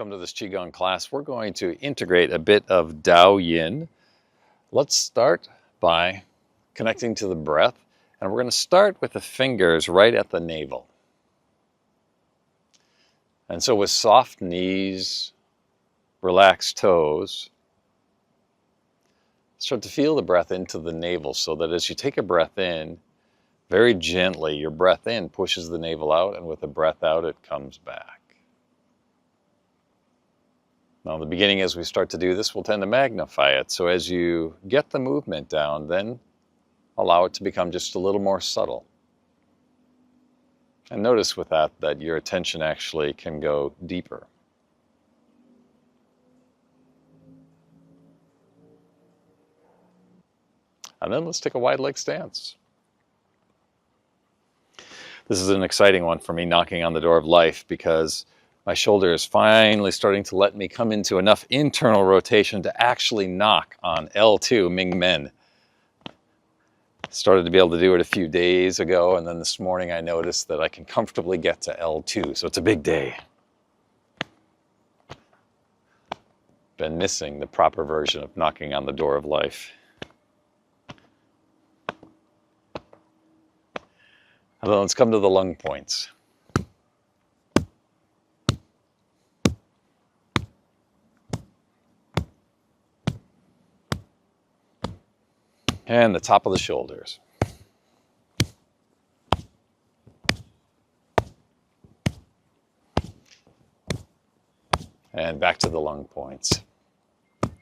Welcome to this Qigong class. We're going to integrate a bit of Tao Yin. Let's start by connecting to the breath, and we're going to start with the fingers right at the navel. And so with soft knees, relaxed toes, start to feel the breath into the navel so that as you take a breath in, very gently, your breath in pushes the navel out, and with the breath out, it comes back. Now, in the beginning, as we start to do this, we'll tend to magnify it. So as you get the movement down, then allow it to become just a little more subtle. And notice with that your attention actually can go deeper. And then let's take a wide leg stance. This is an exciting one for me, knocking on the door of life, because my shoulder is finally starting to let me come into enough internal rotation to actually knock on L2, Ming Men. Started to be able to do it a few days ago, and then this morning I noticed that I can comfortably get to L2, so it's a big day. Been missing the proper version of knocking on the door of life. And then let's come to the lung points. And the top of the shoulders. And back to the lung points. To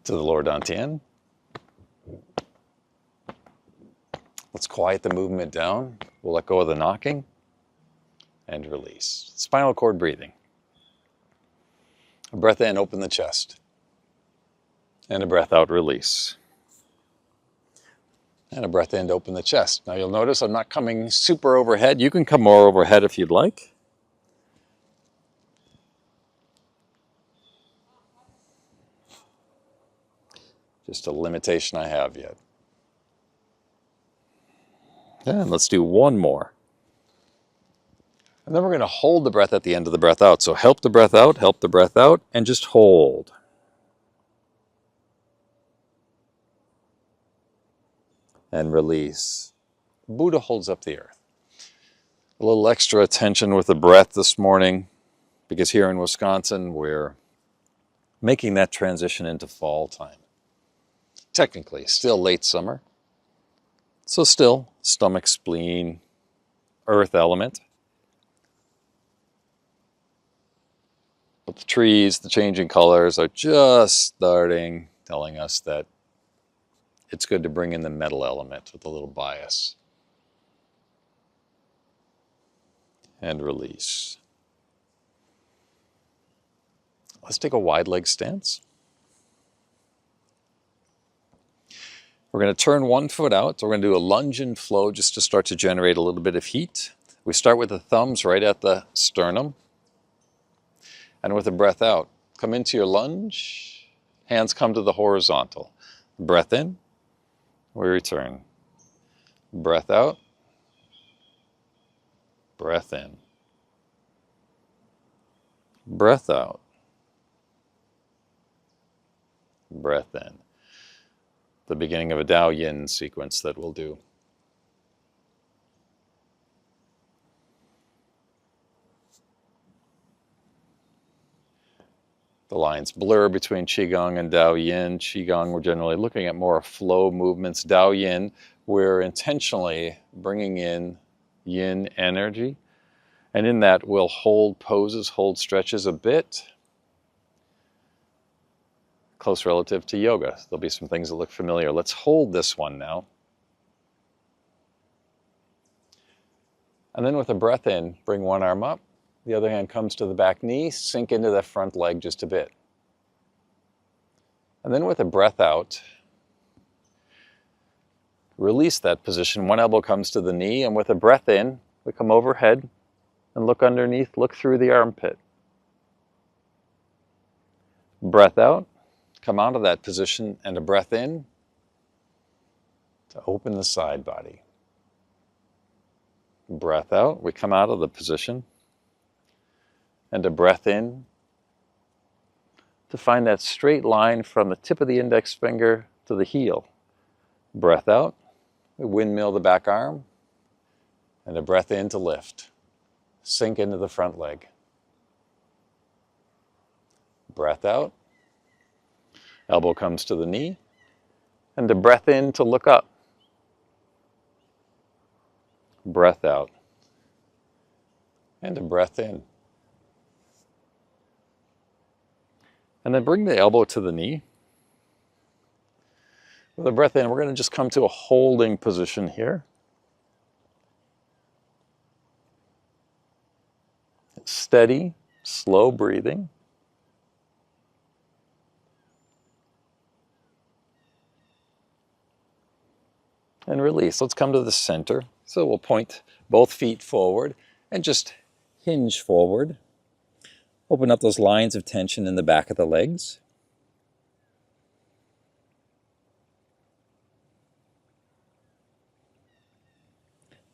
the lower dantian. Let's quiet the movement down. We'll let go of the knocking and release. Spinal cord breathing. A breath in, open the chest. And a breath out, release. And a breath in to open the chest. Now you'll notice I'm not coming super overhead. You can come more overhead if you'd like. Just a limitation I have yet. And let's do one more. And then we're going to hold the breath at the end of the breath out. So help the breath out, and just hold. And release. Buddha holds up the earth. A little extra attention with the breath this morning, because here in Wisconsin, we're making that transition into fall time. Technically, still late summer. So still stomach, spleen, earth element. But the trees, the changing colors are just starting, telling us that it's good to bring in the metal element with a little bias. And release. Let's take a wide leg stance. We're going to turn one foot out. So we're going to do a lunge and flow just to start to generate a little bit of heat. We start with the thumbs right at the sternum. And with the breath out, come into your lunge. Hands come to the horizontal. Breath in. We return. Breath out. Breath in. Breath out. Breath in. The beginning of a Tao Yin sequence that we'll do. The lines blur between Qigong and Tao Yin. Qigong, we're generally looking at more flow movements. Tao Yin, we're intentionally bringing in yin energy. And in that, we'll hold poses, hold stretches a bit. Close relative to yoga. There'll be some things that look familiar. Let's hold this one now. And then with a breath in, bring one arm up. The other hand comes to the back knee, sink into the front leg just a bit. And then with a breath out, release that position. One elbow comes to the knee, and with a breath in, we come overhead and look underneath, look through the armpit. Breath out, come out of that position, and a breath in to open the side body. Breath out, we come out of the position. And a breath in to find that straight line from the tip of the index finger to the heel. Breath out, we windmill the back arm. And a breath in to lift. Sink into the front leg. Breath out. Elbow comes to the knee. And a breath in to look up. Breath out. And a breath in. And then bring the elbow to the knee. With a breath in, we're going to just come to a holding position here. Steady, slow breathing. And release. Let's come to the center. So we'll point both feet forward and just hinge forward. Open up those lines of tension in the back of the legs.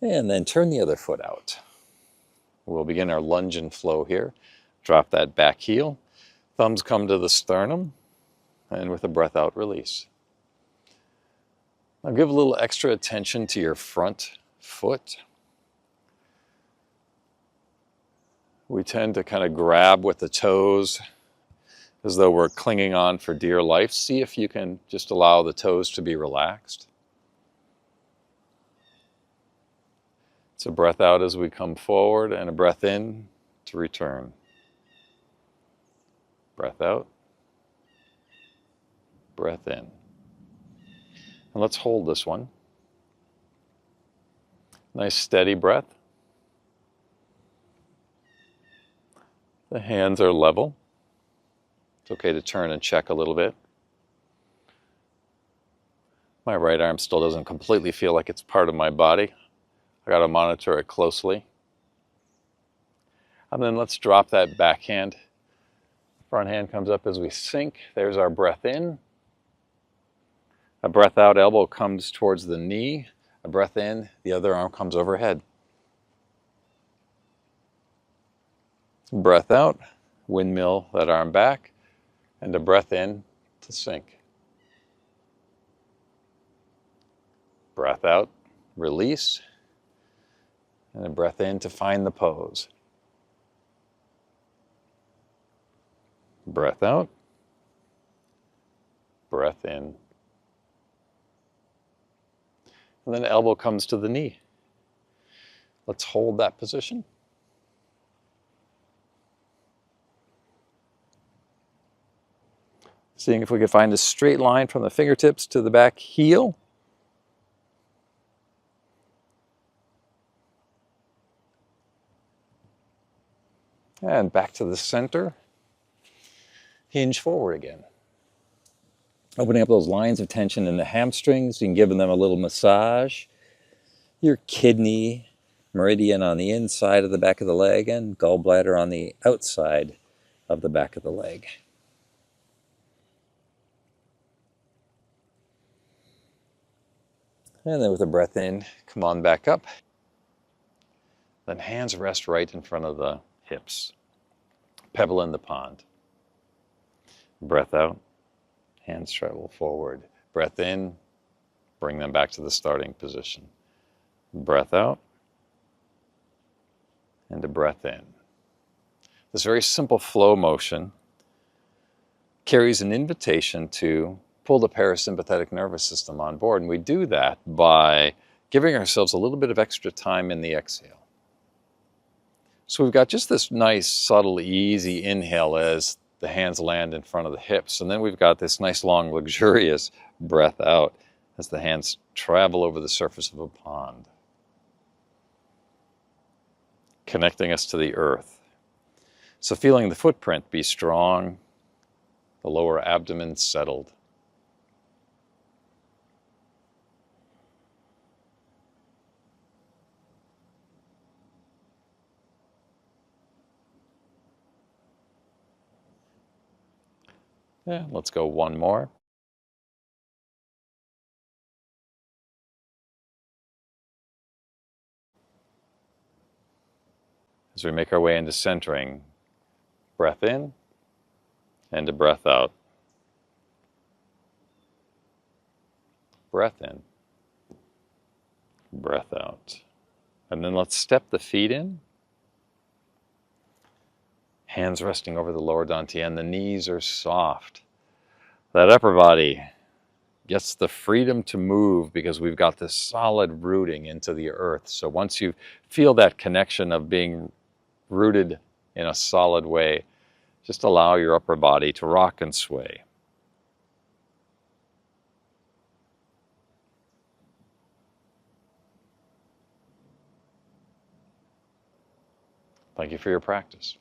And then turn the other foot out. We'll begin our lunge and flow here. Drop that back heel. Thumbs come to the sternum. And with a breath out, release. Now give a little extra attention to your front foot. We tend to kind of grab with the toes as though we're clinging on for dear life. See if you can just allow the toes to be relaxed. It's a breath out as we come forward and a breath in to return. Breath out. Breath in. And let's hold this one. Nice steady breath. The hands are level. It's okay to turn and check a little bit. My right arm still doesn't completely feel like it's part of my body. I got to monitor it closely. And then let's drop that back hand. Front hand comes up as we sink. There's our breath in. A breath out, elbow comes towards the knee. A breath in, the other arm comes overhead. Breath out, windmill that arm back, and a breath in to sink. Breath out, release, and a breath in to find the pose. Breath out, breath in. And then the elbow comes to the knee. Let's hold that position. Seeing if we can find a straight line from the fingertips to the back heel. And back to the center. Hinge forward again. Opening up those lines of tension in the hamstrings. You can give them a little massage. Your kidney meridian on the inside of the back of the leg and gallbladder on the outside of the back of the leg. And then with a breath in, come on back up. Then hands rest right in front of the hips. Pebble in the pond. Breath out, hands travel forward. Breath in, bring them back to the starting position. Breath out, and a breath in. This very simple flow motion carries an invitation to pull the parasympathetic nervous system on board. And we do that by giving ourselves a little bit of extra time in the exhale. So we've got just this nice, subtle, easy inhale as the hands land in front of the hips. And then we've got this nice, long, luxurious breath out as the hands travel over the surface of a pond, connecting us to the earth. So feeling the footprint be strong, the lower abdomen settled. Yeah, let's go one more. As we make our way into centering, breath in and a breath out. Breath in, breath out. And then let's step the feet in. Hands resting over the lower dantian. The knees are soft. That upper body gets the freedom to move because we've got this solid rooting into the earth. So once you feel that connection of being rooted in a solid way, just allow your upper body to rock and sway. Thank you for your practice.